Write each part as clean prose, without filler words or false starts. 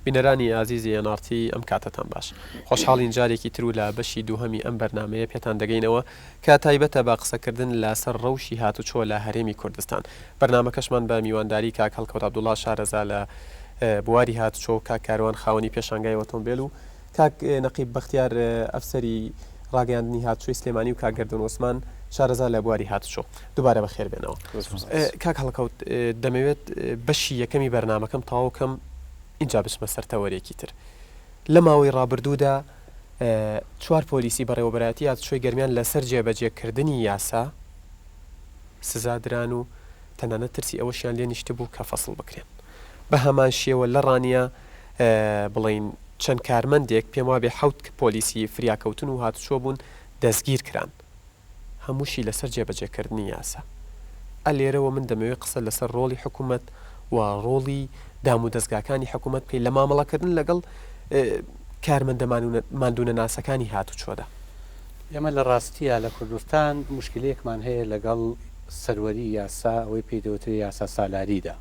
بینەرانی ئازیزی NRT ئەم کاتتان باش خۆشحاڵین جارێکی تر و لە بەشی دووهەمی ئەم بەرنمەیە پێتان دەگەینەوە کە تایبەتە بە قسەکردن لەسەر ڕەوشی هاتوچۆ لە هەرێمی کوردستان بەرنمەکەشمان بە میوانداری کاک هەڵکەوت عەبدوڵڵا شارەزا لە بواری هاتوچۆ کاک کاروان خاوەنی پێشانگای ئۆتۆمبیل و کاک نەقیب بەختیار ئەفسەری ڕاگەاندنی هاتوچۆی سلێمانی و کاک گەردون عوسمان شارەزا لە بواری هاتوچۆ دووبارە بەخێر بێنەوە. کاک هەڵکەوت دەمەوێت بەشی یەکەمی بەرنمەکەم تەواوکەم اینجا بچمە سەر تەوەرێکی تر لە ماوەی ڕابردوودا 4 پۆلیسی بەڕێوەبەرایەتی هاتوچۆی گەرمیان لەسەر جێبەجێکردنی یاسا سزادران و تەنانەت ترسی ئەوەشیان لێ نیشت بوو کە فەسڵ بکرێن بە هەمان شێوە لە ڕانیە بڵین چەند کارمەندێک پێم وابێ 7 پۆلیسی فریاکەوتن و هاتوچۆ بوون دەستگیر کران هەمووشی لەسەر جێبەجێکردنی یاسا ئەلێرەوە من دەمەوێت قسە لەسەر ڕۆڵی حکوومەت و ڕۆڵی دام و دەستگاکانی حکوومەت پێی لە مامەڵەکردن لەگەڵ کارمەندە ماندوونە ناسەکانی هاتوچۆدا. ئێمە لە ڕاستیە لە کوردستان مشکلەیەکمان هەیە لەگەڵ سەروەری یاسا ئەوەی پێی دەوترێت یاسا سالاریدا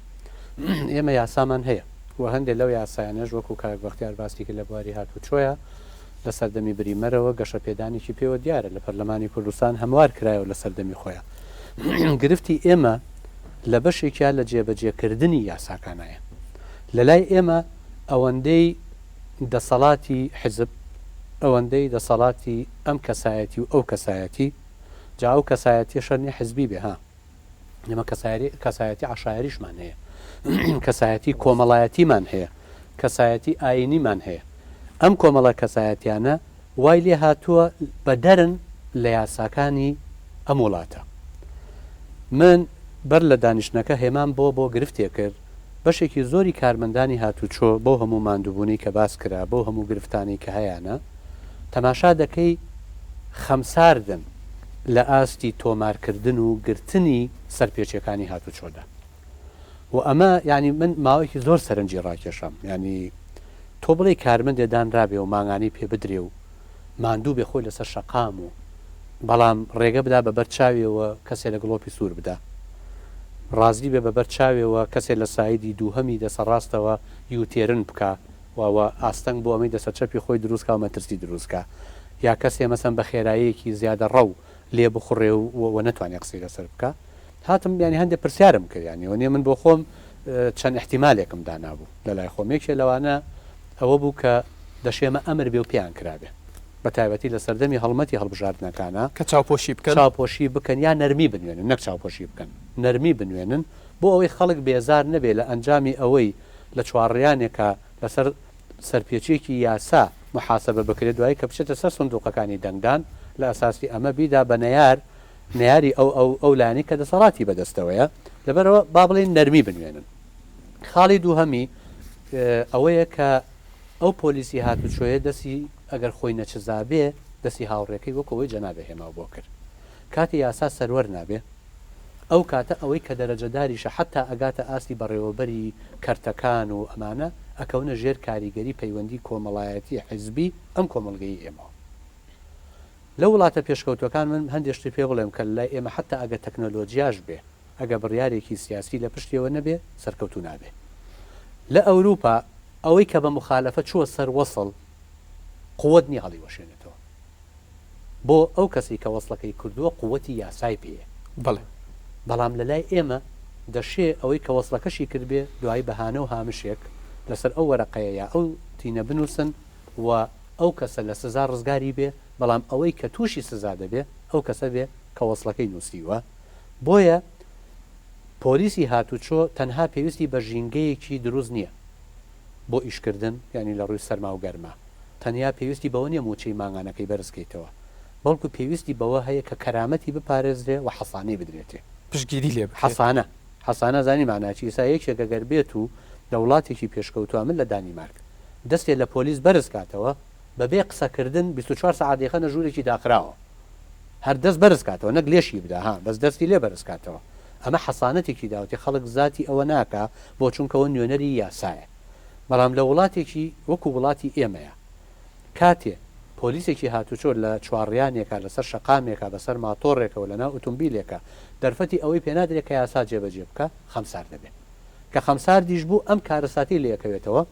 ئێمە یاسامان هەیە و هەندێک لەو یاسایانەش وەکو کاک بەختیار باسی کرد لە بواری هاتوچۆیە لە سەردەمی بریمەرەوە گەشە پێدانێکی پێوە دیارە لە پەرلەمانی کوردستان هەموار کرایەوە لە سەردەمی خۆیان گرفتی ئێمە لە بەشێکیان لە جێبەجێکردنی یاساکانایە لە لای ئێمە ئەوەندەی دەسەڵاتی حزب ئەوەندەی دەسەڵاتی ئەم کەسایەتی و ئەو کەسایەتی جا ئەو کەسایەتی شەرنی حزبی بێ ها ئێمە کەسایەتی عشایریشمان هەیە کەسایەتی کۆمەڵایەتیمان هەیە کەسایەتی ئاینیمان هەیە ئەم کۆمەڵە کەسایەتیانە وای لێ هاتووە بە دەرن لە یاساکانی ئەم وڵاتە من بەر لە دانیشتنەکە هێمان بۆ گرفتێ کرد بەشێکی زۆری کارمەندانی هاتوچۆ بۆ هەموو ماندووبوونی کە باس کرا بۆ هەموو گرفتانی کە هەیەە تەماشا دەکەی خەمساردن لە ئاستی تۆمارکردن و گرتنی سەرپێچەکانی هاتوچۆدا و ئەمە ینی من ماوەیەکی زۆر سەرنجی ڕاکێشم ینی تۆ بڵێ کارمەندێدان رابێ و ماگانی پێ بدرێ و ماندوو بێ خۆی لەسەر شەقام و بەڵام ڕێگە بدا بە بەرچاویەوە کەسێک لە گڵۆپی سوور بدا ڕازی بێ بە بەرچاوێەوە کەسێک لە سایدی دووهەمی دەسەڕاستەوە یوتێرن بکە وەوە ئاستەنگ بۆ ئەمەی دەسەرچەپی خۆی دروستکە و مەترسی دروستکە یا کەسێ مەسەن بە خێراییەکی زیادە ڕەو لێ بخوڕێ و نەتوانێت قسەی لەسەر بکە هاتم ینی هەندێک پرسیارم کردیانی وە نیە من بۆ خۆم چەند احتیمالێکم دانابوو لە لای خۆمێکێ لەوانە ئەوە بوو کە دەشێمە ئەمر بێ و پێیان کرابێ بە تایبەتی لە سەردەمی هەڵمەتی هەڵبژاردنەکانە کە چاوپۆشی بکەن یا نەرمی بنوێنن نەک چاوپۆشی بکەن نەرمی بنوێنن بۆ ئەوەی خەڵک بێزار نەبێ لە ئەنجامی ئەوەی لە چوارڕیانێکە لەسەر سەرپێچێکی یاسا محاسبە بکرێت دوایی کە بچێتە سەر سندوقەکانی دەنگدان لە ئەساسی ئەمە بیدا بە نەیاری ئەو لانی کە دەسەڵاتی بەدەستەوەیە لەبەرەوە با بڵێن نەرمی بنوێنن خاڵی دووهەمی ئەوەیە کە ئەو پۆلیسی هاتوچۆیە دەستی ئەگەر خۆی نەچزابێ دەستی هاوڕێەکەی وەکەوەی جەنابێ هێما بۆ کرد کاتی یاسا سەروەر نابێ ئەو کاتە ئەوەی کە دەرەجەداریشە حتا ئەگاتە ئاستی بەڕێوەبەری کەرتەکان و ئەمانە ئەکەونە ژێر کاریگەری پەیوەندی کۆمەڵایەتی حیزبی ئەم کۆمەڵگەی ئێمە لە وڵاتە پێشکەوتەکان من هەندێشتی پێ بڵێم کە لای ئێمە حتا ئەگە تەکنۆلۆژیاش بێ ئەگە بڕیارێکی سیاسی لە پشتیەوە نەبێ سەرکەوتو نابێ لە ئەوروپا ئەوەی کە بە مخالەفە چووە سەر وەسڵ قووەت نی هەڵی وەشێنێتەوە بۆ ئەو کەسی کە وەسڵەکەی کردووە قووەتی یاسای پێیە بەڵام لە لای ئێمە دەشێ ئەوەی کە وەسڵەکەشی کردبێ دوای بەهانە و هامشێک لەسەر ئەو وەرەقەیە یا ئەو تینە بنووسن و ئەو کەسە لە سزا ڕزگاری بێ بەڵام ئەوەی کە تووشی سزا دەبێ ئەو کەسە بێ کە وەسڵەکەی نووسیوە بۆیە پۆلیسی هاتوچۆ تەنها پێویستی بە ژینگەیەکی دروست نییە بۆ ئیشکردن ینی لە ڕووی سەرما و گەرما تەنیا پێویستی بەوە نیە موچەی ماگانەکەی بەرزکەیتەوە بەڵکو پێویستی بەوە هەیە کە کەرامەتی بپارێزرێ و حەسانەی بدرێتێ پشتگیری لێ حەسانە زانی ماناچی ئسا یەکێکە گەر بێت و لە وڵاتێکی پێشکەوتووە من لە دانیمارک دەستێ لە پۆلیس بەرز کاتەوە بەبێ قسەکردن 24 سعاتێخە نەژوورێکی داخراوە هەر دەست بەرز کاتەوە نەک لێشی بدا ها بەس دەستی لێ بەرز کاتەوە ئەمە حەسانەتێکی داوتی خەڵک ذاتی ئەوە ناکە بۆ چونکەوە نوێنەری یاسایە بەڵام لە وڵاتێکی وەکو وڵاتی ئێمەیە کاتێ پۆلیسێکی هاتوچۆ لە چوارڕیانێکە لەسەر شەقامێکە بەسەر ماتۆڕێکەوە لەناو ئۆتۆمبیلێکە دەرفەتی ئەوەی پێنادرێت کە یاسا جێبەجێ بکە خەمسار دەبێت کە خەمسار دیش بوو ئەم کارەساتی لەیەکەوێتەوە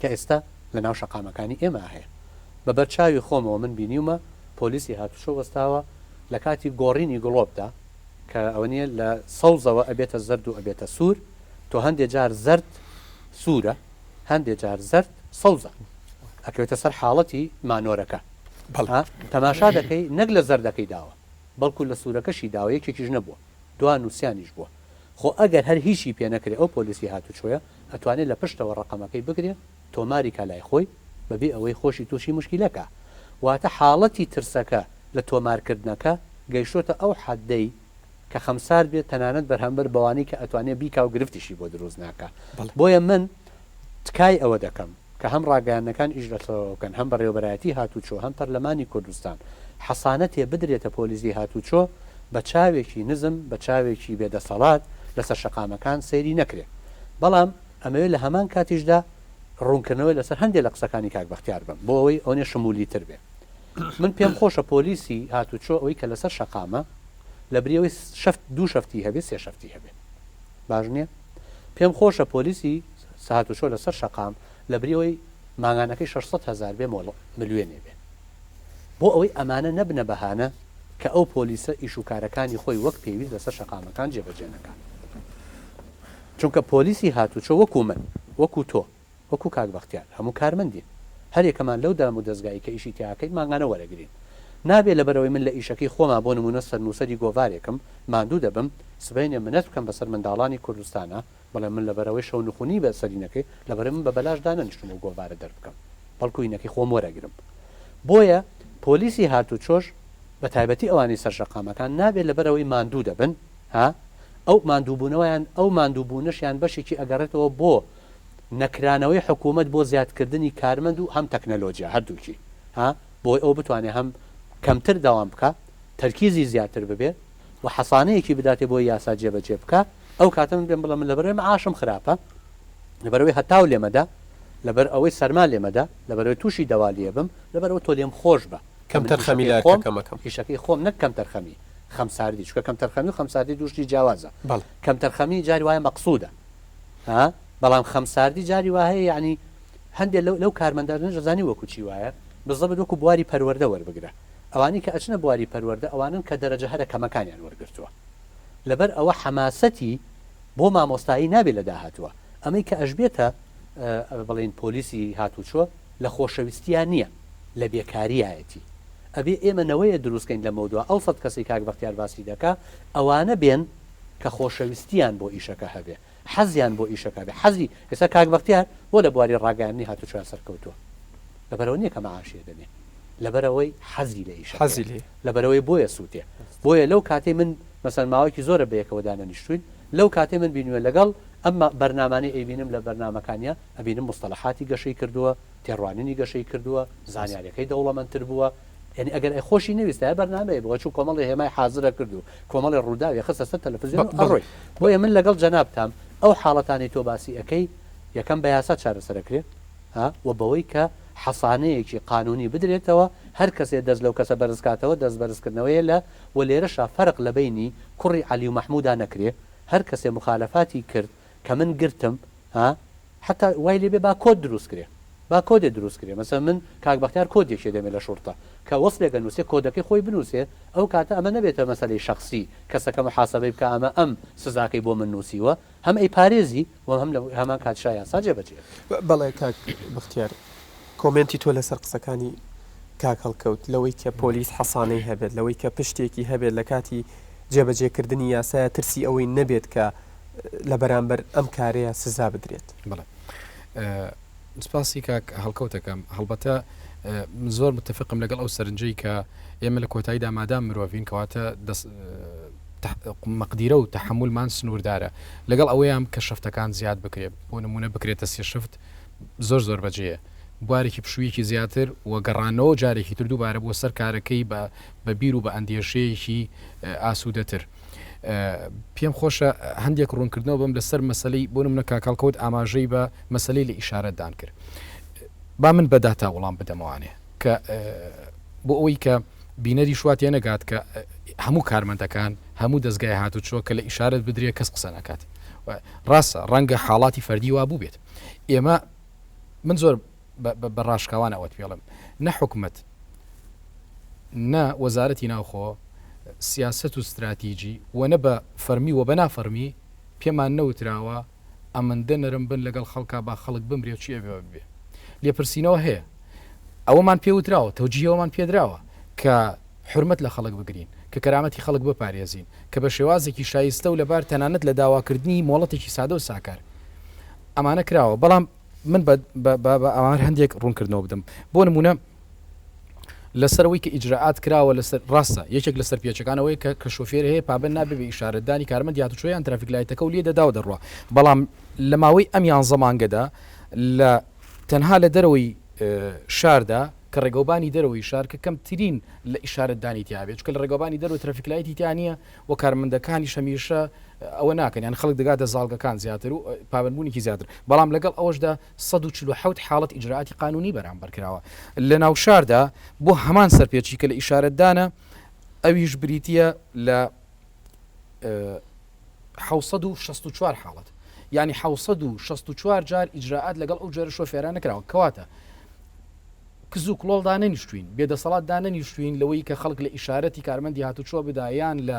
کە ئێستا لە ناو شەقامەکانی ئێمە هەیە بە بەرچاوی خۆمەوە من بینیومە پۆلیسی هاتوچۆ وەستاوە لە کاتی گۆڕینی گڵۆبدا کە ئەوە نیە لە سەوزەوە ئەبێتە زرد و ئەبێتە سوور تۆ هەندێک جار زرد سوورە هەندێک جار زرد سەوزە ئەکەوێتە سەر حاڵەتی مانۆرەکە تەماشا دەکەی نەک لە زەردەکەی داوە بەڵکو لە سوورەکەشی داوە یەکێکیش نەبووە دوان نووسیانیش بووە خۆ ئەگەر هەر هیچی پێ نەکرێت ئەو پۆلیسی هاتوچۆیە ئەتوانێت لە پشتەوە ڕقەمەکەی بگرێت تۆماری کا لای خۆی بەبێ ئەوەی خۆشی تووشی مشکلەکە واتە حاڵەتی ترسەکە لە تۆمارکردنەکە گەیشتۆتە ئەو حەدەی کە خەمسار بێت تەنانەت بەرهەمبەر بەوانی کە ئەتوانێت بیکا و گرفتیشی بۆ دروست ناکە بۆیە من تکای ئەوە دەکەم کە هەم ڕاگەیانەکان ئیژرەتەوەکەن هەم بەڕێوەبەرایەتی هاتوچۆ هەم پەرلەمانی کوردستان حەسانەتێ بدرێتە پۆلیسی هاتوچۆ بە چاوێکی نزم بە چاوێکی بێدەسەڵات لەسەر شەقامەکان سەیری نەکرێت بەڵام ئەمەوێت لە هەمان کاتیشدا ڕوونکردنەوەی لەسەر هەندێک لە قسەکانی کاک بەختیار بم بۆ ئەوەی ئەوێ شمولی تر بێ من پێم خۆشە پۆلیسی هاتوچۆ ئەوەی کە لەسەر شەقامە لە بریەوەی دوو شەفتی هەبێت سێ شەفتی هەبێت باش نییە پێم خۆشە پۆلیسی هاتوچۆ لەسەر شەقام لە بریەوەی ماگانەکەی 600,000 بێ ملیێنێ بێ بۆ ئەوەی ئەمانە نەبنە بەهانە کە ئەو پۆلیسە ئیشوکارەکانی خۆی وەک پێویست لەسەر شەقامەکان جێبەجێنەکان چونکە پۆلیسی هاتوچۆ وەکو من وەکو تۆ وەکو کاک بەختیار هەموو کارمەندین هەرێکەمان لەو دام و دەستگایی کە ئیشی تیاکەیت ماگانە وەرەگرین نابێت لەبەرەوەی من لە ئیشەکەی خۆما بۆ نمونە سەرنووسەری گۆڤارێکم ماندوو دەبم سبەینێ منەت بکەم بەسەر منداڵانی کوردستانە بەڵێ من لەبەرەوەی شەو نخونی بە سەرینەکەی لەبەرە من بە بەلاشدا نەنیشتم و گۆڤارە دەربکەم بەڵکوینەکەی خۆم وەرەگرم بۆیە پۆلیسی هاتوچۆش بە تایبەتی ئەوانی سەرشەقامەکان نابێت لەبەرەوەی ماندوو دەبن ئەو ماندووبوونەوەیان ئەو ماندووبوونەشیان بەشێکی ئەگەڕێتەوە بۆ نەکرانەوەی حکوومەت بۆ زیادکردنی کارمەند و هەم تەکنەلۆجیا هەردووکی بۆی ئەو بتوانێت هەم کەمتر داوام بکە تەرکیزی زیاتر ببێت و حەسانەیەکی بداتێ بۆ یاسا جێبەجێ بکە ئەو کاتە من بێن بڵە من لەبەرەوەی معاشم خراپە لەبەرەوەی هەتاو لێمەدا لەبەر ئەوەی سەرما لێمەدا لەبەرەوەی تووشی دەوالیە بم لەبەرەوە تۆ لێم خۆش بە کەم تەرخەمی لەکەمەکەم هیشەکەی خۆم نەک کەم تەرخەمی خەمساردی چکە کەم تەرخەمی و خەمساردی دوشتی جیاوازە کەم تەرخەمی جاری وایە مەقسوودە بەڵام خەمساردی جاری وایە یعنی هەندێک لەو کارمەندانە ژەزانی وەکو چی وایە بزەبت وەکو بواری پەروەردە وەربگرە ئەوانی کە ئەچنە بواری پەروەردە ئەوانن کە دەرەجە هەرە کەمەکانیان وەرگرتووە لەبەر ئەوە حەماسەتی بۆ مامۆستایی نابێت لە داهاتووە ئەمەی کە ئەشبێتە بڵێن پۆلیسی هاتوچۆ لە خۆشەویستیان نییە لە بێکاریایەتی ئەبێ ئێمەنەوەیە دروستکەین لە مەودووە ئەو سەد کەسی کاک بەختیار باسی دەکا ئەوانە بێن کە خۆشەویستیان بۆ ئیشەکە هەبێ حەزیان بۆ ئیشەکە بێ حەزی ئێستا کاک بەختیار بۆ لە بواری ڕاگەیاندنی هاتوچۆیان سەرکەوتووە لەبەرەوە نییە کە مەعاشیە دەنێ لەبەرەوەی حەزی لە ئیش لەبەرەوەی بۆیە سووتێ بۆیە لەو کاتێ من مەسەن ماوەیەکی زۆرە بەیەکەوە دانەنیشتوین لەو کاتێ من بینوێ لەگەڵ ئەمما بەرنامانەی ئەیبینم لە بەرنامەکانیە ئەبینم مستەلەحاتی گەشەی کردووە تێڕوانینی گەشەی کردووە زانیاریەکەی دەوڵەمەندتر بووە یعنی ئەگەر ئەی خۆشی نویستە بەرنامەیە بۆ چوو کۆمەڵی هێمای حازرە کردو کۆمەڵی ڕووداوی خستە سەر تەلەڤیزیۆن ئەڕۆی بۆیە من لەگەڵ جەنابتان ئەو حاڵەتانی تۆ باسی ئەەکەی یەکەم بە یاسا چارەسەرەکرێت و بەوەی کە حەسانەیەکی قانونی بدرێتەوە هەر کەسێ دەست لەو کەسە بەرزکاتەوە دەست بەرزکردنەوەیە لە و لێرەشا فەرق لە بینی کوڕی عەلی و مەحموودا نەکرێ هەر کەسێ مخالەفاتی کرد کە من گرتم حتا وای لێبێ با کۆد دروست کرێ با کۆدێ دروست کرێ مەسە من کاک بەختیار کۆدێکی دەمێ لە شورتە کە وەسلێک نووسێ کۆدەکەی خۆی بنووسێ ئەو کاتە ئەمە نەبێتە مەسەلەی شخصی کەسەکە محاسبەی بکە ئەمە ئەم سزاکەی بۆ من نووسیوە هەم ئەی پارێزی و هەم لە هەمان کاتشای یاسا جێبەجێ بەڵێ کاک بەختیار کۆمنتی تۆ لەسەر قسەکانی کاک هەڵکەوت لەوەی کە پۆلیس حەسانەی هەبێت لەوەی کە پشتێکی هەبێت لە کاتی جێبەجێکردنی یاسایە ترسی ئەوەی نەبێت کە لە بەرامبەر ئەم کارەیە سزا بدرێت بڵێ سپاسی کاک هەڵکەوتەکەم هەڵبەتە زۆر متفقم لەگەڵ ئەو سەرنجەی کە ئێمە لە کۆتاییدا مادام مرۆڤین کەواتە مەقدیرە و تەحملمان سنووردارە لەگەڵ ئەوەیان کە شەفتەکان زیاد بکرێت بۆ نمونە بکرێتە سێ شەفت زۆر بەجێە بوارێکی پشوویەکی زیاتر و گەڕانەوە جارێکی تر دووبارە بۆ سەر کارەکەی بە بیر و بە ئەندێشەیەکی ئاسوودەتر پێم خۆشە هەندێک ڕوونکردنەوە بم لەسەر مەسلەی بۆ منە کاکەڵکەوت ئاماژەی بە مەسلەی لە ئیشارەتدان کرد با من بەداتا وەڵام بدەمەوانێ کە بۆ ئەوەی کە بینەری شواتیە نەگات کە هەموو کارمەندەکان هەموو دەستگای هاتوچۆ کە لە ئیشارەت بدرێت کەس قسە نکات ڕاستە ڕەنگە حاڵاتی فەردی وا بوو بێت ئێمە من زۆر بەڕاشکاوان ئەوەت پێڵم نەحکومت نە وەزارەتی ناوخۆ سیاست و استراتیژی وەنە بە فەرمی و بە نافەرمی پێمان نەوتراوە ئەمەندە نەرم بن لەگەڵ خەڵکا با خەڵک بمرێ چیە بێ لێپرسینەوە هەیە ئەوەمان پێوتراوە تەوجیهەوەمان پێدراوە کە حرمەت لە خەڵک بگرین کە کەرامەتی خەڵک بپارێزین کە بە شێوازێکی شایستە و لەبار تەنانەت لە داواکردنی مۆڵەتێکی سادە و ساکار ئەمانە کراوە بەڵام من ئەمان هەندێک ڕوونکردنەوە بدەم بۆ نمونە لەسەرەوەی کە ئیجراعات کراوە لەسەر ڕاستە یەکێک لەسەر پێچەکانەوەی کە شۆفێر هەیە پابند نابێ بە ئیشارەتدانی کارمەند یاتوچۆیان ترافیک لایتەکە و لێ دەدا دەڕوە بەڵام لە ماوەی ئەم یان زەمانگەدا لە تەنها لە دەرەوەی شاردا کە ڕێگەوبانی دەرەوەی شار کە کەمترین لە ئیشارەتدانی تیاابێت چکە لە ڕێگەوبانی دەرەوە ترافیک لایتی تیانە و کارمەندەکانی شەمیشە ئەوە ناکەن یان خەڵک دەگاتە زاڵگەکان زیاتر و پابندبوونێکی زیاتر بەڵام لەگەڵ ئەوەشدا 147 حاڵەت ئیجراعاتی قانونی بەرامبەر کراوە لە ناو شاردا بۆ هەمان سەرپێچی کە لە ئیشارەتدانە ئەویش بریتە لە 664 حاڵەت یعنی 664 جار ئیجراعات لەگەڵ ئەو جۆرە شۆفێران نەکراوە کەواتە کز و کڵۆڵدا نەنیشتوین بێدەسەڵاتدا نەنیشتوین لەوەی کە خەڵک لە ئیشارەتی کارمەندی هاتوچۆ بدایان لە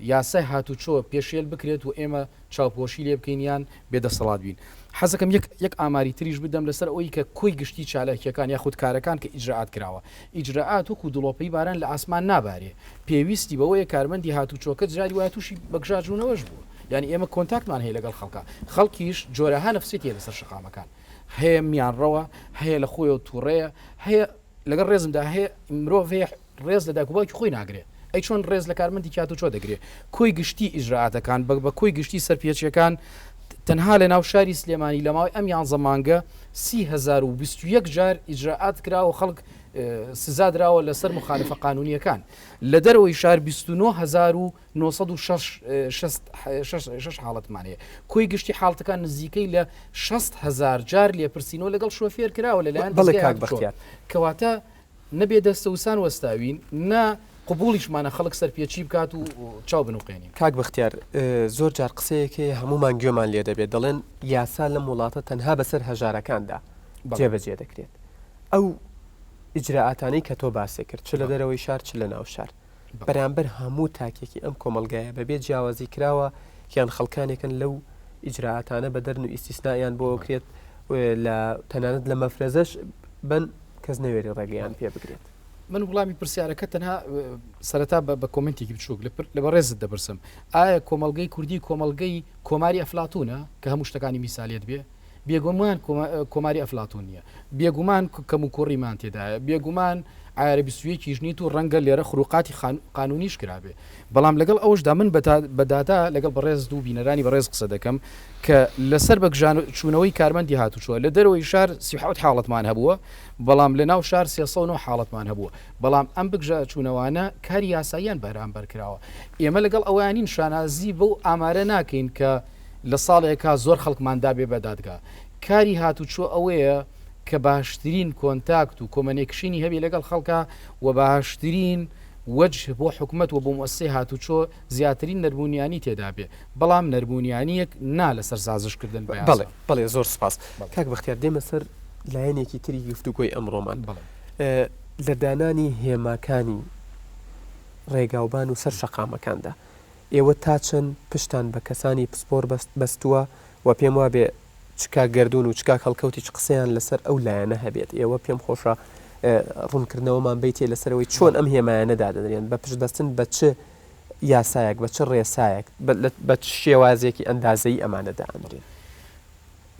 یاسای هاتوچۆ پێشێل بکرێت و ئێمە چاوپۆشی لێ بکەینیان بێدەسەڵات بین حەزەکەم یەک ئاماری تریش بدەم لەسەر ئەوی کە کۆی گشتی چالاکیەکان یاخود کارەکان کە ئیجراعات کراوە ئیجراعات وەکو دڵۆپەی باران لە ئاسمان نابارێ پێویستی بەوەیە کارمەندی هاتوچۆکە جاری وایە تووشی بەگژاژوونەوەش بوو یعنی ئێمە کۆنتاکتمان هەیە لەگەڵ خەڵکە خەڵکیش جۆرەها نەفسێتی لەسەر شقامەکان هەیە میانڕەوە هەیە لە خۆی و تووڕەیە هەیە لەگەڵ ڕێزمدا هەیە مرۆڤ ڕێز لە داکوباوی خۆی ناگرێت ئەی چۆن ڕێز لە کارمەندی کاتوچۆ دەگرێت کۆی گشتی ئیجراعاتەکان بە کۆی گشتی سەرپێچیەکان تەنها لە ناو شاری سلێمانی لە ماوەی ئەم یان زەمانگە 30,021 جار ئیجراعات کراوە خەڵک سزادراوە لەسەر مخالفە قانونیەکان لە دەرەوەی شار 29,966 حاڵەتمانەیە کۆی گشتی حاڵەتەکان نزیکەی لە 60,000 جار لێپرسینەوە لەگەڵ شۆفێر کراوە لەلایەن کەواتە نەبێ دەستەوسان وەستاوین نا قبولیشمانە خەڵک سەرپێچی بکات و چاو بنوقێنین کاک بەختیار زۆر جار قسەیەکی هەمومان گوێمان لێ دەبێت دەڵێن یاسا لە وڵاتە تەنها بەسەر هەژارەکاندا جێبەجێ دەکرێت ئەو ئیجراعاتانەی کە تۆ باسی کرد چ لە دەرەوەی شار چ لە ناو شار بەرامبەر هەموو تاکێکی ئەم کۆمەلگایە بەبێت جیاوازی کراوە یان خەڵکانێکن لەو ئیجراعاتانە بە دەرن و ئیسیسنایان بۆ کرێت لە تەنانەت لە مەفرەزەش بن کەس نەوێری ڕێگەیان پێ بگرێت من وڵامی پرسیارەکە تەنها سەرەتا بە کۆمنتێکی بچووک لە بەڕێزت دەبرسم ئایا کۆمەلگەی کوردی کۆمەلگەی کۆماری ئەفلاتونە کە هەموو شتەکانی میسالیت بێ بێگومان کۆماری ئەفلاتون نیە بێگومان کەم و کوڕیمان تێدایە بێگومان عربی سویەکی ژنیت و ڕەنگە لێرە خروقاتی قانونیش کرابێ بەڵام لەگەڵ ئەوشدا من بەداتا لەگەڵ بەڕێز دوو بینەرانی بەڕێز قسە دەکەم کە لەسەر بەگژانچوونەوەی کارمەندی هاتوچووە لە دەرەوەی شار 37 حاڵەتمان هەبووە بەڵام لە ناو شار 309 حاڵەتمان هەبووە بەڵام ئەم بگژاچوونەوانە کاری یاساییان بەرامبەر کراوە ئێمە لەگەڵ ئەوانین شانازی بەو ئامارە ناکەین کە لە ساڵێکا زۆر خەڵکماندا بێ بەدادگا کاری هاتوچۆ ئەوەیە کە باشترین کۆنتاکت و کۆمەنێکشینی هەبێ لەگەڵ خەڵکە و باشترین وەجه بۆ حکومت و بۆ مؤسسەی هاتوچۆ زیاترین نەربوونیانی تێدا بێ بەڵام نەربوونیانیەک نا لەسەر سازشکردن بەڵێ زۆر سپاس کاک بەختیار دێمە سەر لایەنێکی تری گفتوگۆی ئەمڕۆمان لە دانانی هێماکانی ڕێگاوبان و سەر شەقامەکاندا ئێوە تا چەند پشتان بە کەسانی پسپۆر بەستووە و پێم وا بێ چکا گردون و چکا هەڵکەوتی قسەیان لەسەر ئەو لایەنە هەبێت ئێوە پێم خۆشە ڕوونکردنەوەمان بیتێ لەسەرەوەی چۆن ئەم هێمایانەدا دەدرێن بە پشتبەستن بە چ یاسایەک بە چ ڕێسایەک بە شێوازێکی ئەندازەی ئەمانەدا ئەمرێن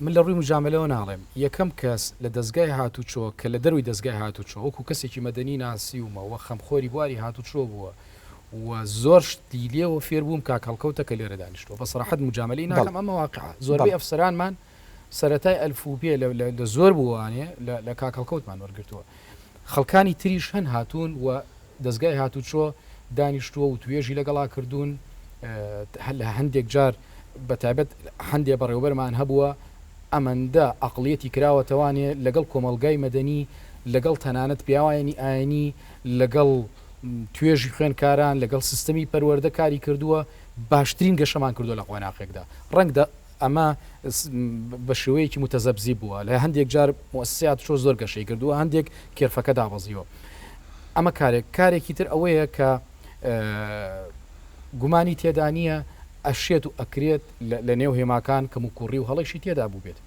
من لە ڕووی مجاملەوە ناڵێم یەکەم کەس لە دەستگای هاتوچۆ کە لە دەروی دەستگای هاتوچۆ وەکو کەسێکی مەدەنی ناسیومەوە خەمخۆری بواری هاتوچۆ بووە و زۆر شتی لێەوە فێر بووم کا کەڵکەوتە کە لێرە دانیشتوە بە سەراحەت مجاملەی ناکەم ئەمە واقعە زۆربەی ئەفسەرانمان سەرەتای ئەلفوبێ لە زۆر بووانێ لە کاکەڵکەوتمان وەرگرتووە خەڵکانی تریش هەن هاتوون و دەستگای هاتوچۆ دانیشتووە و توێژی لەگەڵا کردوون لە هەندێک جار بەتابەت هەندێک بەڕێوەبەرمان هەبووە ئەمەندە عەقڵیەتی کراوەتەوانێ لەگەڵ کۆمەلگای مەدەنی لەگەڵ تەنانەت پیاوایانی ئاینی لەگەڵ توێژی خوێنکاران لەگەڵ سیستەمی پەروەردە کاری کردووە باشترین گەشەمان کردو لە قۆناغێکدا ڕەنگدە ئەمە بە شێوەیەکی متەزەبزی بووە لە هەندێک جار مؤسسات چۆ زۆر گەشەی کردووە هەندێک کێرفەکە دابەزیەوە ئەمە کارێکی تر ئەوەیە کە گومانی تێدا نییە ئەشێت و ئەکرێت لە نێو هێماکان کەم و کوڕی و هەڵیشی تێدا بوو بێت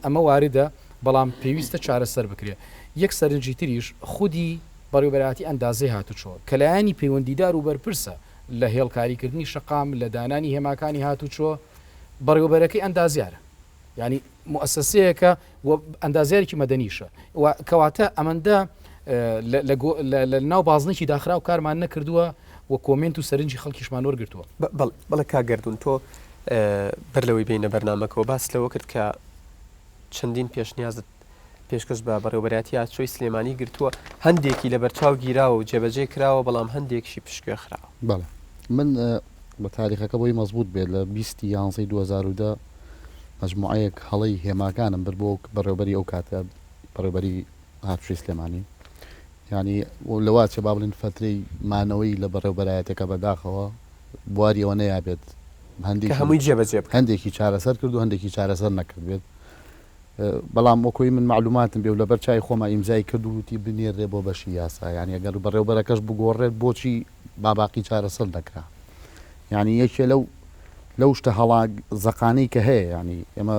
ئەمە واردە بەڵام پێویستە چارەسەر بکرێت یەک سەرنجی تریش خودی بەڕێوەبەراتی ئەندازەی هاتوچۆ کە لایانی پەیوەندیدار و بەرپرسە لە هێڵکاریکردنی شقام لە دانانی هێماکانی هاتوچۆ بەڕێوەبەرەکەی ئەندازیارە ینی مؤسسەیەکە ئەندازیارێکی مەدەنیشە کەواتە ئەمەندە لە ناو بازنێکی داخرا و کارمان نەکردووە و کۆمنت و سەرنجی خەڵکیشمان وەرگرتووە بەڵێ کاگەردون تۆ بەر لەوەی بینە بەرنامەکەەوە باس لەوە کرد کە چەندین پێشنیازت پێشکەش بە بەڕێوەبەراتی چۆی سلێمانی گرتووە هەندێکی لە بەرچاو گیراوە و جێبەجێ کراوە بەڵام هەندێکشی پشکێ خراوە بەڵێ من بە تاریخەکە بۆی مەزبوط بێت لە 20 2010 مەجموعەیەک هەڵی هێماکانم بر بۆ بەڕێوەبەری ئەو کاتە بەڕێوەبەری هاتوشی سلێمانی ینی لەوا چێ با بڵین فترەی مانەوەی لە بەڕێوەبەرایەتەکە بەداخەوە بواری ئەوە نەیابێت هەمووی جێبەجێ هەندێکی چارەسەر کرد و هەندێکی چارەسەر نەکرد بێت بەڵام وەکۆی من معلوماتم بێ و لەبەر چای خۆمە ئیمزای کرد وتی بنێڕێ بۆ بەشی یاسا ینی ئەگەر بەڕێوەبەرەکەش بگۆڕێت بۆچی باباقی چارەسەر دەکرا ینی یەکێ لەو شتە هەڵا زەقانەی کە هەیە ینی ئێمە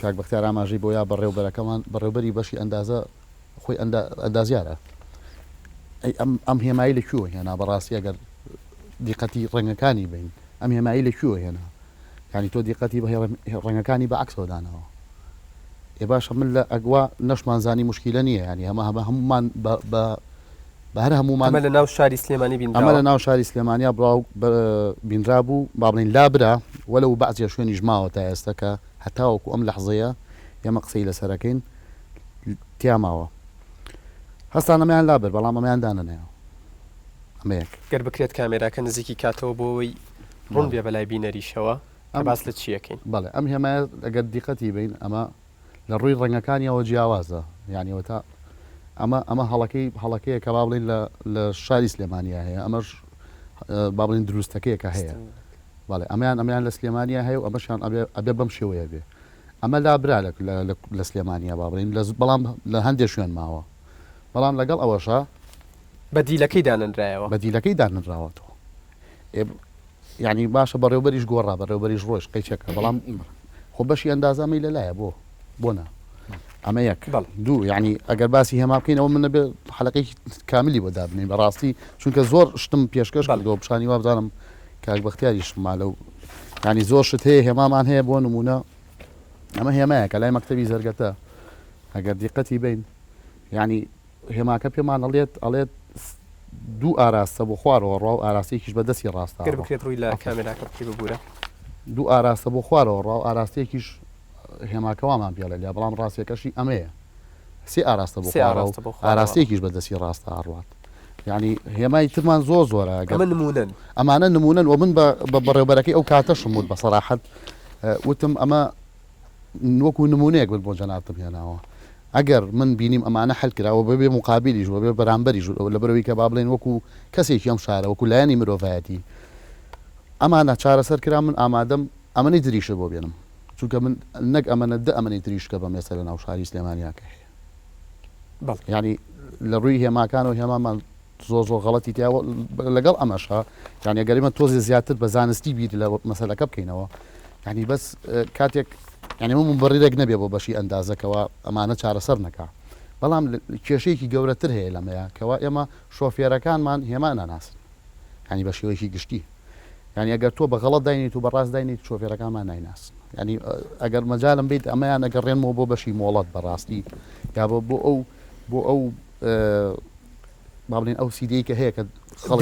کاک بەختیار ئاماژەی بۆ یا بەڕێوەبەرەکەمان بەڕێوەبەری بەشی ئەندازە خۆی ئەندازیارە ئەم هێمایی لەکوێوە هێنا بەڕاستی ئەگەر دیقەتی ڕێنگەکانی بین ئەم هێمایی لەکوێوە هێنا ینی تۆ دیقەتی بە ڕێنگەکانی بە عکسەوە دانەوە ێ باشە من لە ئەگوا نەشمانزانی مشکیلە نییە ینی هەمومان بە هەر هەمومان لە ناو شاری سلێمانی بین ئەمە لە ناو شاری سلێمانیا بڵاو بینرا بوو با بڵین لابرا وەلو بەعزیە شوێنی ژماوە تا ئێستا کە هەتاوەکو ئەم لەحزەیە ئێمە قسەی لەسەرەکەین تیاماوە هەستان ئەمەیان لابر بەڵام ئەمەیان دانەنەوە ئەمەیەک گەر بکرێت کامێراکە نزیکی کاتەوە بۆەوەی ڕوون بێ بەلای بینەریشەوە باس لە چیەکەین بەڵێ ئەم هێمایە ئەگەر دیقەتی بین ئەمە لە ڕووی ڕێنگەکانیەوە جیاوازە یانیەوە تا ئەمە هەڵەکەیە کە با بڵین لە شاری سلێمانیا هەیە ئەمەش با بڵین دروستەکەیەکە هەیە بەڵێ ئەمیان لە سلێمانیا هەیە و ئەمەشیان ئەبێ بەم شێوەیە بێ ئەمە لابرا لە سلێمانیا با بڵین بەڵام لە هەندێک شوێن ماوە بەڵام لەگەڵ ئەوەشە بەدیلەکەی داننرایەوە بەدیلەکەی دانراوەتەوە یعنی باشە بەڕێوبەریش گۆڕا بەڕێوبەریش ڕۆژ قەیچەکە بەڵام خۆ بەشی ئەندازامی لەلایە بۆ نە ئەمە یەک دوو یعنی ئەگەر باسی هێما بکەینەوە من نەبێ حەلقەی کاملی بۆ دابنین بەڕاستی چونکە زۆر شتم پێشکەش کردەوە پیشانی وا بزانم کاک بەختیاریش مالە و ینی زۆر شت هەیە هێمامان هەیە بۆ نمونە ئەمە هێمایە کە لای مەکتەبی زەرگەتە ئەگەر دیقەتی بین ینی هێماکە پێمان ئەڵێت دوو ئاراستە بۆ خوارەوە ڕاو ئاراستەیەکیش بەدەستی ڕاستە بکرێت ڕووی لە کامێراکە بکەی ببوورە دوو ئاراستە بۆ خوارەوە ڕاو ئاراستەیەکیش هێماکەوامان پێڵە لە بەڵام ڕاستیەکەشی ئەمەیە سێ ئاراستە بۆ ئاراستەیەکیش بەدەستی ڕاستە ئاڕات ینی هێمای ترمان زۆرە ئەمانە نمونن و من بە بەڕێوەبەرەکەی ئەو کاتەشم بود بە سەراحەت وتم ئەمە وەکو نمونەیەک بن بۆ جەنابتم هێناوە ئەگەر من بینیم ئەمانە حل کراوە بەبێ مقابلیش بێ بەرامبەریش لە بەرەوەی کە با بڵێن وەکو کەسێکی ئەم شارە وەکو لایەنی مرۆڤایەتی ئەمانە چارەسەر کرا من ئامادەم ئەمەی دریشە بۆ بێنم چونکە من نەک ئەمەنە ئەمەی تریشکە بە مێسەر لە ناو شاری سلێمانیاکە هەیە ینی لە ڕووی هێماکان و هێمامان زۆر غەڵەتی تیاوە لەگەڵ ئەمەشە یان ئەگەریمە تۆزی زیاتر بە زانستی بیر لە مەسەلەکە بکەینەوە ینی بەس کاتێک ینی من بەڕێرێک نەبێ بۆ بەشی ئەندازەکەەوە ئەمانە چارەسەر نەکا بەڵام کێشەیەکی گەورەتر هەیە لەمەیە کەوا ئێمە شۆفێرەکانمان هێمان ناناسن ینی بە شێوەیەکی گشتی ینی ئەگەر تۆ بە غەڵەت داینیت و بەڕاست داینیت شۆفێرەکانمان نایناسن ینی ئەگەر مەجالم بیت ئەمەیان ئەگەڕێنمەوە بۆ بەشی مۆڵەت بەڕاستی یا بۆ ئەو با بڵێن ئەو سیدەی کە هەیە کە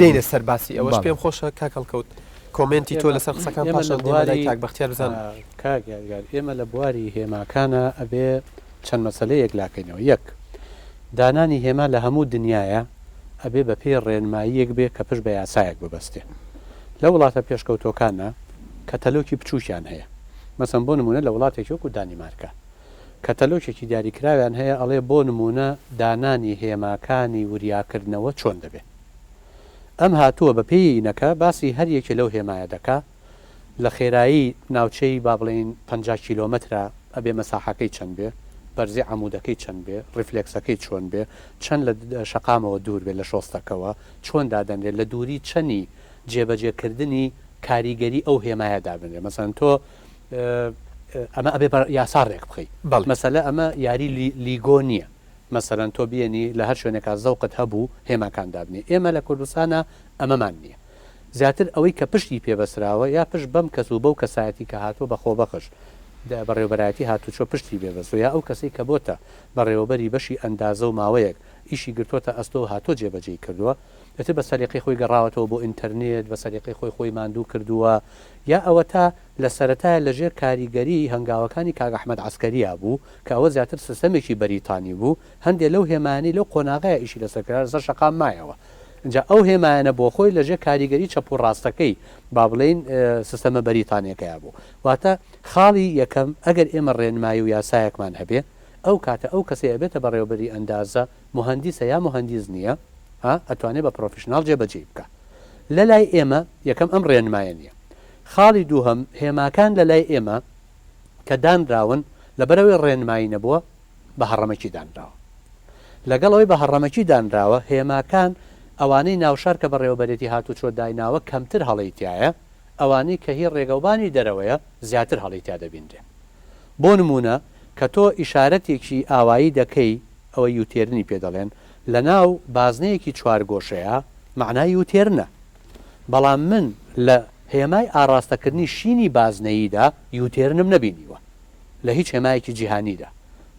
دێنە سەرباسی ئەوەش پێم خۆشە کاکەڵکەوت کۆمنتی تۆ لەسەر قسەکان پاشان کاک بەختیار بزان کاگیار ئێمە لە بواری هێماکانە ئەبێ چەند مەسەلەیەک لاکەینەوە یەک دانانی هێما لە هەموو دنیاە ئەبێ بە پێی ڕێنماییەک بێ کە پشت بە یاسایەک ببەستێ لە وڵاتە پێشکەوتۆکانە کەتەلۆکی بچووکیان هەیە مەسەن بۆ نمونە لە وڵاتێکی وەکو دانیمارکە کەتەلۆکێکی دیاریکراویان هەیە ئەڵێ بۆ نمونە دانانی هێماکانی وریاکردنەوە چۆن دەبێت ئەم هاتووە بە پێی نەکە باسی هەر یەکێ لەو هێمایە دەکا لە خێرایی ناوچەی با بڵێن 50 کیلۆمەترە ئەبێ مەساحەکەی چەند بێ بەرزی عمودەکەی چەند بێ ڕفلێکسەکەی چۆن بێ چەند لە شەقامەوە دوور بێ لە شۆستەکەەوە چۆن دادەنرێت لە دووری چەنی جێبەجێکردنی کاریگەری ئەو هێمایە دابنێ مەسەن تۆ ئەمە ئەبێ یاساڕێک بخەی مەسەلە ئەمە یاری لیگۆ نییە مەسەرەن تۆ بێنی لە هەر شوێنێکا زەوقت هەبوو هێماکان دابنێ ئێمە لە کوردستانە ئەمەمان نییە زیاتر ئەوەی کە پشتی پێبەسراوە یا پشت بەم کەس و بەو کەسایەتی کە هاتووە بەخۆ بەخش بەڕێوبەرایەتی هاتوچۆ پشتی بێبەست و یا ئەو کەسی کە بۆتە بەڕێوەبەری بەشی ئەندازە و ماوەیەک ئیشی گرتوۆتە ئەستۆ هاتۆ جێبەجێ کردووە ئەتر بە سەریقی خۆی گەڕاوەتەوە بۆ ئینتەرنێت بە سەریقی خۆی ماندوو کردووە یا ئەوە تا لە سەرەتای لەژێر کاریگەری هەنگاوەکانی کاگ ئەحمەد عەسکەریە بوو کە ئەوە زیاتر سیستەمێکی بەریتانی بوو هەندێک لەو هێمانی لەو قۆناغەیە ئیشی لەسەرکرا زە شەقام مایەوە اینجا ئەو هێمانە بۆ خۆی لەژێر کاریگەری چەپ و ڕاستەکەی با بڵێن سیستەمە بەریتانیەکەیە بوو واتە خاڵی یەکەم ئەگەر ئێمە ڕێنمایی و یاسایەکمان هەبێ ئەو کاتە ئەو کەسی ئەبێتە بەڕێوەبەری ئەندازە مهندیسە یا مهندیز نییە ئەتوانێت بە پرۆفشنال جێبەجێ بکە لە لای ئێمە یەکەم ئەم ڕێنمایە نییە خاڵی دووهەم هێماکان لە لای ئێمە کە دانراون لە بەرەوەی ڕێنمایی نەبووە بە هەڕەمەکی دانراوە لەگەڵەوەی بە هەڕەمەکی دانراوە هێماکان ئەوانەی ناوشار کە بەڕێوەبەرێتی هاتوچۆ دایناوە کەمتر هەڵەیتایە ئەوانەی کە هی ڕێگەوبانی دەرەوەیە زیاتر هەڵەیتیا دەبیندێ بۆ نمونە کە تۆ ئیشارەتێکی ئاوایی دەکەی ئەوە یوتێرنی پێ دەڵێن لە ناو بازنەیەکی چوارگۆشەیە معنای یوتێرنە بەڵام من لە هێمای ئاراستەکردنی شینی بازنەییدا یوتێرنم نەبینیوە لە هیچ هێمایەکی جیهانیدا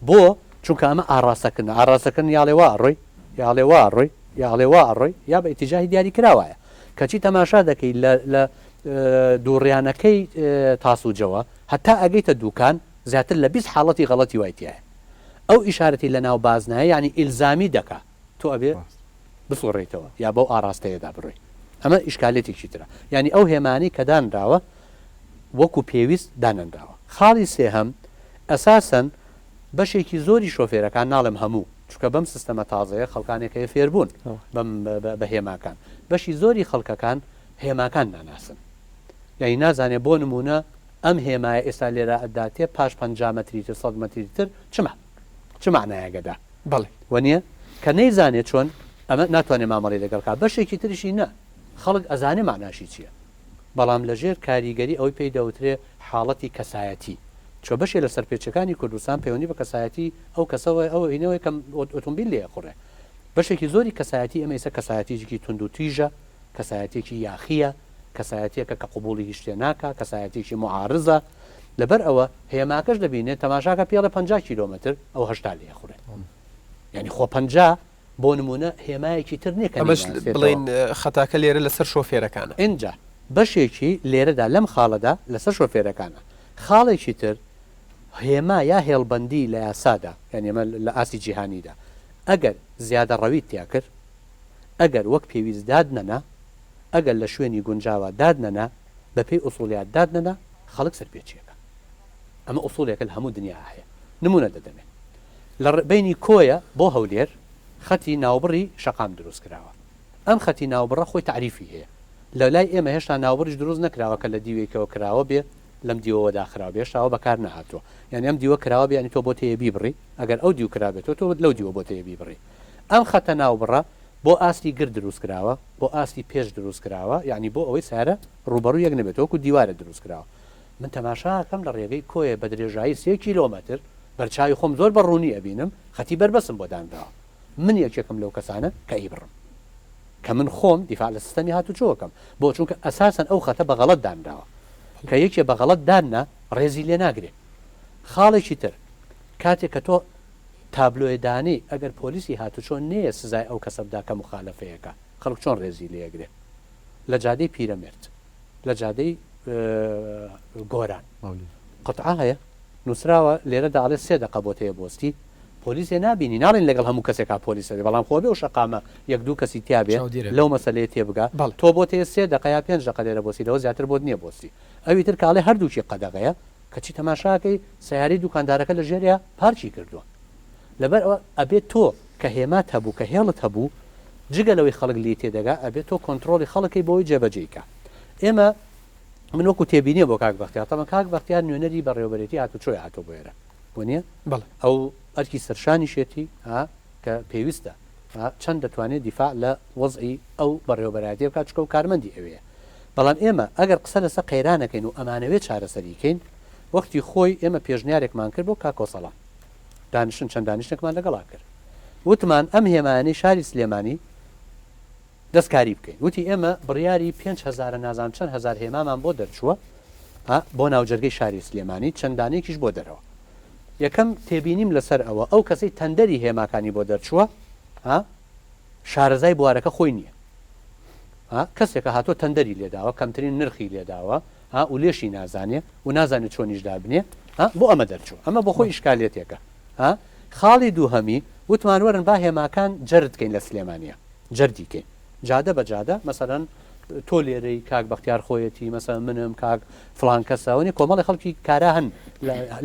بۆ چونکە ئەمە ئاراستەکردن یاڵێوا ڕۆی یاڵێوا ڕۆی یاڵێوا ڕۆی یا بە ئیتیجاهی دیاری کراوایە کەچی تەماشا دەکەی لە دووڕیانەکەی تاسوجەوە هەتا ئەگەیتە دووکان زیاتر لە 20 حاڵەتی غەڵەتی وایتیایە ئەو ئیشارەتی لە ناو بازنایە ینی ئیلزامی دەکا تۆ ئەبێ بسوڕێتەوە یا بەو ئاراستەیەدا بڕۆی ئەمە ئیشکالێتێکی ترە ینی ئەو هێمانی کە دانراوە وەکو پێویست دانەنراوە خاڵی سێهەم ئەساسەن بەشێکی زۆری شۆفێرەکان ناڵم هەموو چکە بەم سیستەمە تازەیە خەڵکانێکەیە فێربوون بە هێماکان بەشی زۆری خەڵکەکان هێماکان ناناسن یعنی نازانێ بۆ نمونە ئەم هێمایە ئێستا لێرە ئەداتێ پاش 50 مەتریتر 100 مەتریتر چ معنایەگەدا بەڵێ وەنیە کە نەیزانێت چۆن ئەمە ناتوانێت مامەڵی لەگەڵکە بەشێکی تریشی نە خەڵک ئەزانێ معناشی چییە بەڵام لەژێر کاریگەری ئەوەی پێی دەوترێ حاڵەتی کەسایەتی چۆ بەشێ لە سەرپێچەکانی کوردستان پەیوەندی بە کەسایەتی ئەو کەسەوە ئەو هینەوەی کەم ئۆتۆمبیل لێ خوڕێ بەشێکی زۆری کەسایەتی ئەمە ئێستا کەسایەتیکی تونند و تیژە کەسایەتێکی یاخیە کەسایەتێکە کە قبولی هیچ شتێ ناکە کەسایەتێکی معارزە لەبەر ئەوە هێماکەش دەبینێت تەماشاکە پێڵە 50 کیلۆمتر ئەو هەشتا لێ خوڕێت یعنی خۆ 50 بۆ نمونە هێمایەکی تر نییە ئەمەش بڵین خەتاکە لێرە لەسەر شۆفێرەکانە اینجا بەشێکی لێرەدا لەم خاڵەدا لەسەر شۆفێرەکانە خاڵێکی تر هێما یا هێڵبەندی لە یاسادا یعنی ئەمە لە ئاسی جیهانیدا ئەگەر زیادە ڕەویت تیا کرد ئەگەر وەک پێویست دادنەنا ئەگەر لە شوێنی گونجاوە دادنەنا بەپێی ئوسوڵیات دادنەنا خەڵک سەرپێچیەکە ئەمە ئوسوڵێکە لە هەموو دنیا هەیە نمونە دەدەمێت لە بینی کۆیە بۆ هەولێر خەتی ناوبڕی شەقام دروست کراوە ئەم خەتی ناوبڕە خۆی تعریفی هەیە لە لای ئێمە هێشتا ناوبڕیش دروست نەکراوە کە لە دیوێکەوە کراوە بێ لەم دیوەوە داخراوە بێشتاوە بەکار نەهاتوە یعنی ئەم دیوە کراوە بێنی تۆ بۆ تەیە بیبڕی ئەگەر ئەو دیو کرابێتەوە تۆ لەو دیوە بۆ تەیە بیبڕی ئەم خەتە ناوبڕە بۆ ئاستی گر دروست کراوە بۆ ئاستی پێش دروست کراوە یعنی بۆ ئەوەی سارە ڕوبەڕوو یەک نەبێت وەکو دیوارە دروست کراوە من تەماشاکەم لە ڕێگەی کۆیە بە درێژایی 3 کیلۆمەتر بەرچاوی خۆم زۆر بەڕوونی ئەبینم خەتی بەربەسم بۆ دانراوە من یەکێکم لەو کەسانە کە ئیبڕم کە من خۆم دیفاع لە سیستەمی هاتوچۆکەم بۆ چونکە ئەساسەن ئەو خەتە بەغەڵەت دانراوە کە یەکێ بەغەڵەت داننا ڕێزی لێ ناگرێت خاڵێکی تر کاتێک کە تۆ تابلۆیدانی ئەگەر پۆلیسی هاتوچۆن نەیە سزای ئەو کەسە بدا کە مخالەفەیەەکە خەڵک چۆن ڕێزی لێگرێت لە جادەی پیرەمێرد لە جادەی گۆران قوتعا هەیە نووسراوە لێرەدا ئاڵێ 3 دقە بۆ تەیە بۆستی پۆلیسێ نبینی ناڵێن لەگەڵ هەموو کەسێکا پۆلیسە بەڵام خۆ بێ و شەقامە 1-2 کەسی تیاابێ لەو مەسلەیە تێبگا تۆ بۆ تێ 3 دقە یا 5 دقە لێرە بۆسی لەوە زیاتر بۆ نییە بۆستی ئەوی تر کاڵێ هەردووکی قەدەغەیە کەچی تەماشاکەی سیاری دوکاندارەکە لە ژێریا پارچی کردووە لەبەر ئەبێت تۆ کە هێمات هەبوو کە هێڵت هەبوو جگە لەوەی خەڵک لی تێدەگا ئەبێت تۆ کۆنتترۆلی خەڵکی بۆی جێبەجێیکە ئێمە من وەکو تێبینیە بۆ کاک بەختیار تەمە کاک بەختیار نوێنەری بەڕێوەبەرێتی هاتو چۆی هاتۆ بۆێرە بۆ نییە ئەو ئەرکی سەرشانی شێتی کە پێویستە چەند دەتوانێت دیفاع لە وەزئی ئەو بەڕێوەبەرەتی بکات چکە و کارمەندی ئەوەیە بەڵام ئێمە ئەگەر قسە لەسەر قەیرانەکەین و ئەمانەوێت چارەسەریکەین وەختی خۆی ئێمە پێشنیارێکمان کرد بۆ کاکۆسەڵان دانیشتن چەند دانیشتێکمان لەگەڵا کرد وتمان ئەم هێمانەی شاری سلێمانی دەستکاری بکەین وتی ئێمە بڕیاری 5,000 نازان چەند هزار هێمامان بۆ دەرچووە بۆ ناوجەرگەی شاری سلێمانی چەندانێکیش بۆ دەرەوە یەکەم تێبینیم لەسەر ئەوە ئەو کەسەی تەندەری هێماکانی بۆ دەرچووە شارەزای بوارەکە خۆی نییە کەسێکە هاتۆ تەندەری لێداوە کەمترین نرخی لێداوە و لێشی نازانێ و نازانێت چۆنیشدا بنێ بۆ ئەمە دەرچوو ئەمە بۆ خۆی ئیشکالێتێکە خاڵی دووهەمی وتمانوەرن با هێماکان جەردکەین لە سلێمانە جەردیکەین جادە بە جادە مەسەرەن تۆ لێرەی کاک بەختیار خۆیەتی مەسە منم کاک فلان کەساوەنی کۆمەڵی خەڵکی کارا هەن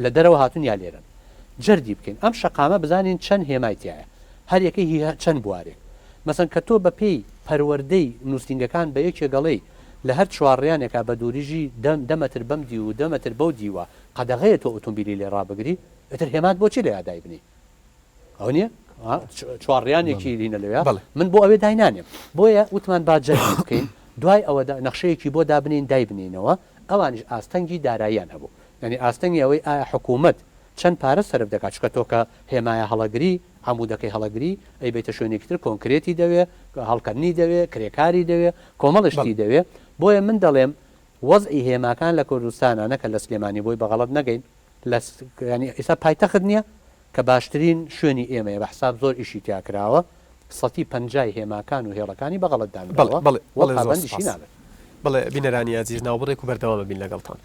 لە دەرەوە هاتون یا لێرن جەردی بکەین ئەم شەقامە بزانین چەند هێمایتیایە هەر یەکەی چەند بوارێک مەسەن کە تۆ بە پێی پەروەردەی نووسنگەکان بە یەکێ گەڵەی لە هەر چوارڕیانێکا بە دووریژی دەمەتر بەم دی و دەمەتر بەو دیوە قەدەغەیە تۆ ئۆتۆمبیلی لێ ڕابگری ئەتر هێمات بۆچی لە یادای بنی ئەو نییە چوارڕیانێکی لینە لەوێ من بۆ ئەوێ داینانێم بۆیە وتمان با جەردی بکەین دوای ئەوە نەخشەیەکی بۆ دابنین دای بنینەوە ئەوانش ئاستەنگی داراییان هەبوو ینی ئاستەنگی ئەوەی ئایا حکوومەت چەند پارە سەرف دەکات چکە تۆکە هێمایە هەڵەگری هەموودەکەی هەڵەگری ئەی بیتە شوێنێکتر کۆنکرێتی دەوێ هەڵکردنی دەوێ کرێکاری دەوێ کۆمەڵشتی دەوێ بۆیە من دەڵێم وەزئی هێماکان لە کوردستانانەکە لە سلێمانی بۆی بەغەڵت نەگەین ینی ئێستا پایتەخت نییە کە باشترین شوێنی ئێمەیە بە حساب زۆر ئیشی تیاکراوە 150 هێماکان و هێڵەکانی بەغەڵت دانراوە بەڵێ بینەرانی عزیز ناوبڕێک و بەردەوامە بین لەگەڵتان